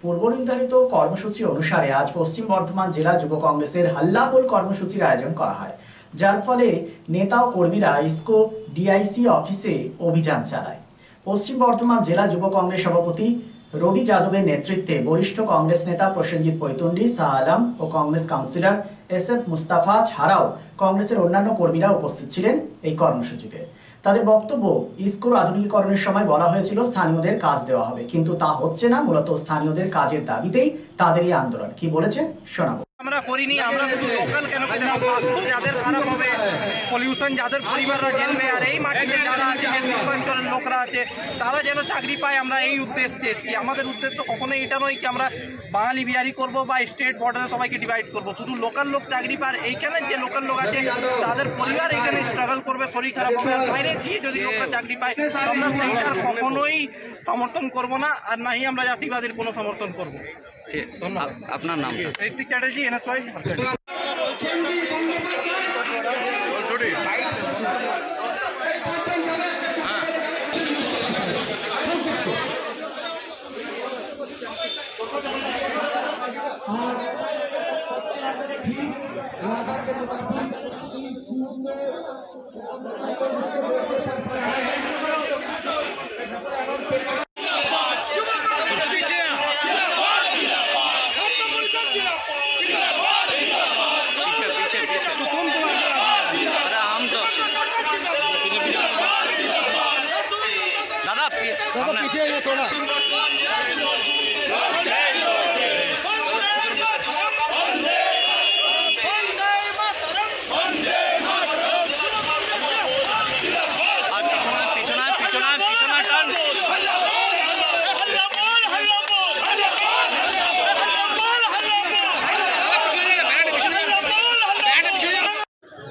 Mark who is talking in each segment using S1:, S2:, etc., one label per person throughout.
S1: পূর্বনির্ধারিত কর্মসূচি অনুসারে আজ পশ্চিম বর্ধমান জেলা যুব কংগ্রেসের হাল্লাবোল কর্মসূচির আয়োজন করা হয়, যার ফলে নেতা ও কর্মীরা ইসকো ডিআইসি অফিসে অভিযান চালায়। পশ্চিম বর্ধমান জেলা যুব কংগ্রেস সভাপতি রবি যাদবের নেতৃত্বে বরিষ্ঠ কংগ্রেস নেতা প্রসেনজিৎ পৈতন্ডি, শাহ আলম ও কংগ্রেস কাউন্সিলর SF মুস্তাফা ছাড়াও কংগ্রেসের অন্যান্য কর্মীরা উপস্থিত ছিলেন এই কর্মসূচিতে। তাদের বক্তব্য, ইসকোর আধুনিকীকরণের সময় বলা হয়েছিল স্থানীয়দের কাজ দেওয়া হবে, কিন্তু তা হচ্ছে না। মূলত স্থানীয়দের কাজের দাবিতেই তাদের এই আন্দোলন। কি বলেছেন শোনাবো।
S2: আমরা করিনি, আমরা শুধু লোকাল কেন স্বাস্থ্য যাদের খারাপ হবে, পলিউশন যাদের পরিবাররা জ্বলবে, আর এই মাটিতে যারা আছে, যে শিল্পাঞ্চলের লোকরা আছে, তারা যেন চাকরি পায়, আমরা এই উদ্দেশ্যে এসেছি। আমাদের উদ্দেশ্য কখনোই এটা নয় কি আমরা বাঙালি বিহারি করব বা স্টেট বর্ডারে সবাইকে ডিভাইড করব। শুধু লোকাল লোক চাকরি পায়, এইখানে যে লোকাল লোক আছে তাদের পরিবার এইখানে স্ট্রাগল করবে, শরীর খারাপ হবে, আর বাইরে গিয়ে যদি লোকরা চাকরি পায় আমরা সেইটার কখনোই সমর্থন করব না, আর নাই আমরা জাতিবাদীর কোনো সমর্থন করব। ধন্যবাদ। আপনার নাম? ঋত্বিক চ্যাটার্জি, NSY।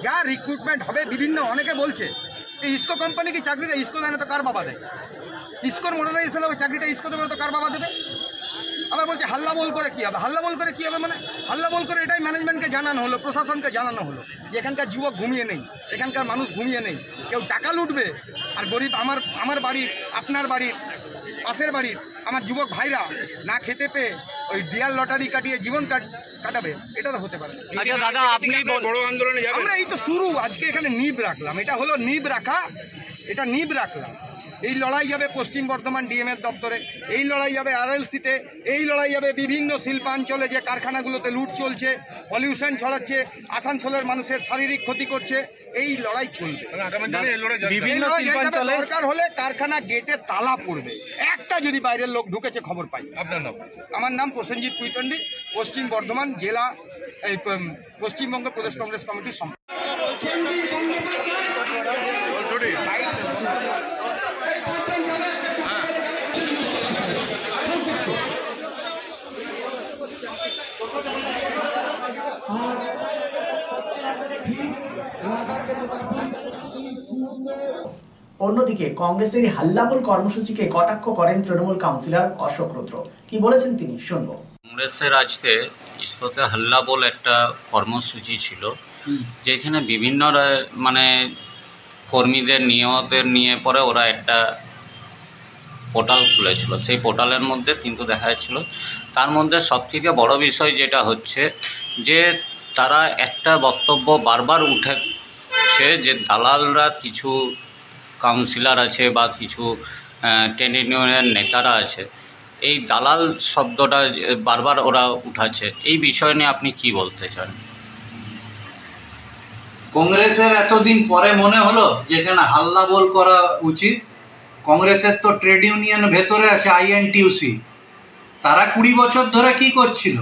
S3: যা রিক্রুটমেন্ট হবে বিভিন্ন অনেকে বলছে এই ইসকো কোম্পানি কি চাকরি দেয়, ইসকো দেয় না তো কার বাবা দেয়? ইসকোর মডার্নাইজেশন হবে, চাকরিটা ইসকো দেবে না তো কার বাবা দেবে? আবার বলছে হাল্লাবোল করে কি হবে? হাল্লাবোল করে কি হবে মানে হাল্লাবোল করে এটাই ম্যানেজমেন্টকে জানানো হলো, প্রশাসনকে জানানো হলো যে এখানকার যুবক ঘুমিয়ে নেই, এখানকার মানুষ ঘুমিয়ে নেই, কেউ টাকা লুটবে আর গরিব আমার বাড়ির, আপনার বাড়ির, পাশের বাড়ির আমার যুবক ভাইরা না খেতে পেয়ে ওই ডিয়ার লটারি কাটিয়ে জীবন কাটাবে, এটা তো হতে পারে না।
S2: আচ্ছা দাদা, আপনি বড় আন্দোলনে যাবেন?
S3: আমরা এই তো শুরু, আজকে এখানে নিব রাখলাম, এটা হলো নিব রাখা, এটা নিব রাখলাম। এই লড়াই যাবে পশ্চিম বর্ধমান DMA দপ্তরে, এই লড়াই যাবে RLC-তে, এই লড়াই যাবে বিভিন্ন শিল্পাঞ্চলে যে কারখানাগুলোতে লুট চলছে, পলিউশন ছড়াচ্ছে, আসানসোলের মানুষের শারীরিক ক্ষতি করছে, এই লড়াই চলবে। বিভিন্ন শিল্পাঞ্চলে দরকার হলে কারখানা গেটে তালা পড়বে, একটা যদি বাইরের লোক ঢুকেছে খবর পাই।
S4: আপনার নাম?
S3: আমার নাম প্রসেনজিৎ পৈতন্ডি, পশ্চিম বর্ধমান জেলা এই পশ্চিমবঙ্গ প্রদেশ কংগ্রেস কমিটির সম্পাদক।
S1: অন্যদিকে কংগ্রেসের হাল্লাবোল কর্মসূচিকে কটাক্ষ করেন তৃণমূল কাউন্সিলর অশোক রুদ্র। কি বলেছেন তিনি শুনবো।
S5: কংগ্রেসের আজকে ইসকোতে হাল্লাবোল একটা কর্মসূচি ছিল, যেখানে বিভিন্ন মানে কর্মীদের নিহতের নিয়ে পরে ওরা একটা পোর্টাল খুলেছিল। সেই পোর্টালের মধ্যে কিন্তু দেখা যাচ্ছিল, তার মধ্যে সবথেকে বড় বিষয় যেটা হচ্ছে যে তারা একটা বক্তব্য বারবার উঠেছে যে দালালরা, কিছু কাউন্সিলর আছে বা কিছু ট্রেড ইউনিয়নের নেতারা আছে, এই দালাল শব্দটা বারবার ওরা উঠাচ্ছে। এই বিষয় নিয়ে আপনি কি বলতে চান?
S6: কংগ্রেসের এতদিন পরে মনে হলো যেখানে হাল্লাবোল করা উচিত। কংগ্রেসের তো ট্রেড ইউনিয়ন ভেতরে আছে INTUC, তারা 20 বছর ধরে কি করছিল?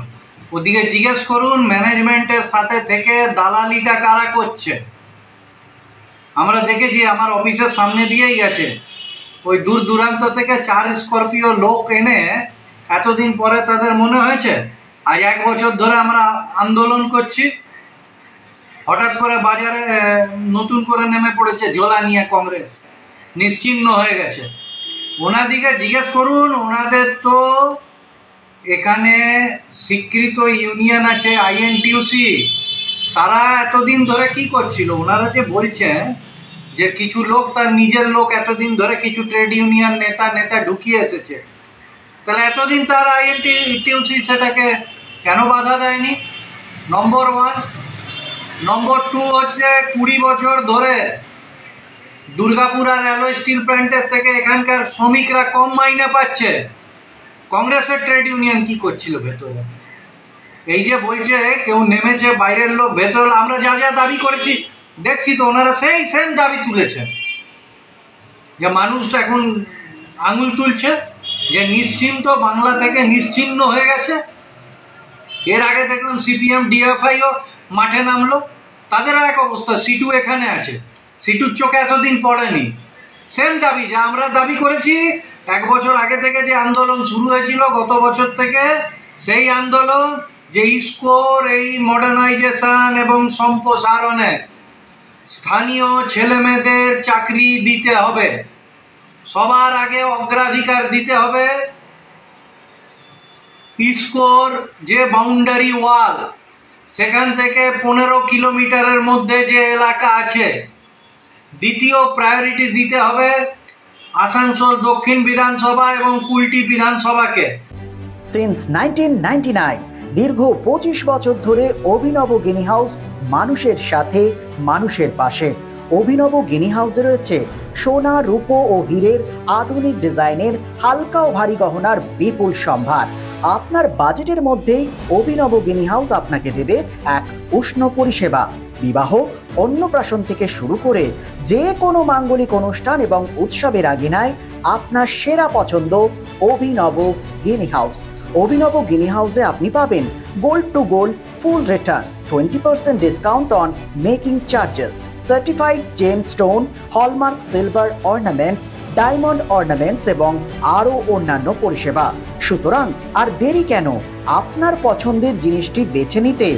S6: ওদিকে জিজ্ঞেস করুন ম্যানেজমেন্টের সাথে থেকে দালালিটা কারা করছে। আমরা দেখেছি, আমার অফিসের সামনে দিয়েই গেছে, ওই দূর দূরান্ত থেকে 4 স্করপিও লোক এনে এতদিন পরে তাদের মনে হয়েছে আজ 1 বছর ধরে আমরা আন্দোলন করছি, হঠাৎ করে বাজারে নতুন করে নেমে পড়েছে ঝোলা নিয়ে কংগ্রেস, নিশ্চিহ্ন হয়ে গেছে। ওনাদিকে জিজ্ঞেস করুন, ওনাদের তো এখানে স্বীকৃত ইউনিয়ন আছে INTUC, তারা এতদিন ধরে কি করছিল? ওনারা যে বলছেন যে কিছু লোক তার নিজের লোক এতদিন ধরে কিছু ট্রেড ইউনিয়ন নেতা ঢুকিয়ে এসেছে, তাহলে এতদিন তার আইএনটিইউসি সেটাকে কেন বাধা দেয়নি? নম্বর 1। নম্বর 2 হচ্ছে 20 বছর ধরে দুর্গাপুর আর অ্যালয় স্টিল প্ল্যান্টের থেকে এখানকার শ্রমিকরা কম মাইনে পাচ্ছে। কংগ্রেসের ট্রেড ইউনিয়ন কি করছিল ভেতরে? এই যে বলছে কেউ নেমেছে বাইরের লোক ভেতরে, আমরা যা যা দাবি করেছি দেখছি তো ওনারা সেই সেম দাবি তুলেছেন। যে মানুষ এখন আঙুল তুলছে যে নিশ্চিন্ত, বাংলা থেকে নিশ্চিহ্ন হয়ে গেছে। এর আগে দেখলাম সিপিএম ডিএফআইও মাঠে নামলো, তাদেরও এক অবস্থা। সিটু এখানে আছে, সিটুর চোখে এতদিন পড়েনি। সেম দাবি যা আমরা দাবি করেছি 1 বছর আগে থেকে, যে আন্দোলন শুরু হয়েছিল গত বছর থেকে, সেই আন্দোলন যে ইস্কোর এই মডার্নাইজেশন এবং সম্প্রসারণে স্থানীয় ছেলেমেয়েদের চাকরি দিতে হবে, সবার আগে অগ্রাধিকার দিতে হবে। ইস্কোর যে বাউন্ডারি ওয়াল, সেখান থেকে 15 কিলোমিটারের মধ্যে যে এলাকা আছে, দ্বিতীয় প্রায়োরিটি দিতে হবে আসানসোল দক্ষিণ বিধানসভা এবং কুলটি বিধানসভাকে।
S1: সিন্স 1999 দীর্ঘ 25 বছর ধরে অভিনব গিনি হাউস মানুষের সাথে, মানুষের পাশে। অভিনব গিনি হাউসে রয়েছে সোনা, রূপো ও হীরের আধুনিক ডিজাইনের হালকা ও ভারী গহনার বিপুল সম্ভার। আপনার বাজেটের মধ্যেই অভিনব গিনি হাউস আপনাকে দেবে এক উষ্ণ পরিষেবা। বিবাহ, অন্নপ্রাশন থেকে শুরু করে যে কোনো মাঙ্গলিক অনুষ্ঠান এবং উৎসবের আগিনায় আপনার সেরা পছন্দ অভিনব গিনি হাউস। অভিনব গিনি হাউসে আপনি পাবেন gold to gold full return, 20% discount on making charges, certified gem stone, hallmark silver ornaments, diamond ornaments এবং আরও অন্যান্য পরিষেবা। সুতরাং আর দেরি কেন? আপনার পছন্দের জিনিসটি বেছে নিতে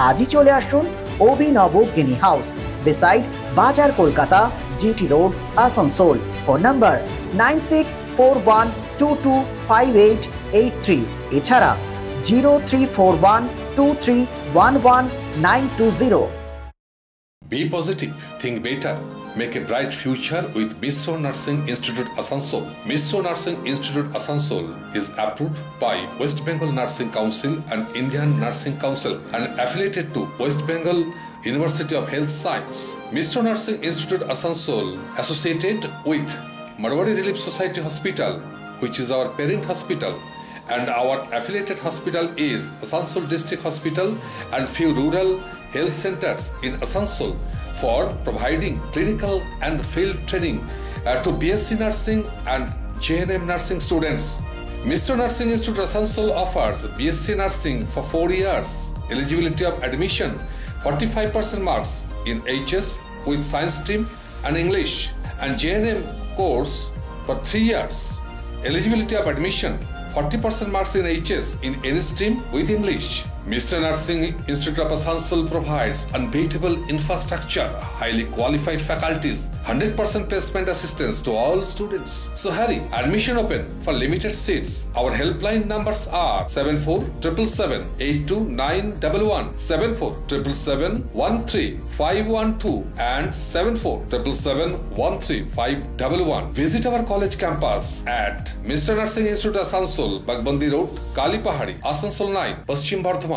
S1: আজই চলে আসুন অভিনব গিনি হাউস, বিসাইড বাজার Kolkata, GT road, Asansol. Phone number 9641225883, এছাড়া 03412311920920।
S4: Be positive, think better, make a bright future with Mishra Nursing Institute Asansol. Mishra Nursing Institute Asansol is approved by West Bengal Nursing Council and Indian Nursing Council and affiliated to West Bengal University of Health Science. Mishra Nursing Institute Asansol associated with Marwari Relief Society Hospital, which is our parent hospital, and our affiliated hospital is Asansol District Hospital and few rural health centers in Asansol for providing clinical and field training to BSc Nursing and JNM Nursing students. Mishra Nursing Institute Asansol offers BSc Nursing for 4 years. Eligibility of admission 45% marks in HS with science stream and English, and JNM course for 3 years. Eligibility of admission 40% marks in HS in any stream with English. Mishra Nursing Institute of Asansol provides unbeatable infrastructure, highly qualified faculties, 100% placement assistance to all students. So hurry, admission open for limited seats. Our helpline numbers are 7477782911, 7477713512 and 7477713511. Visit our college campus at Mishra Nursing Institute Asansol, Bagbandi Road, Kalipahari, Asansol 9, Paschim Bardhaman.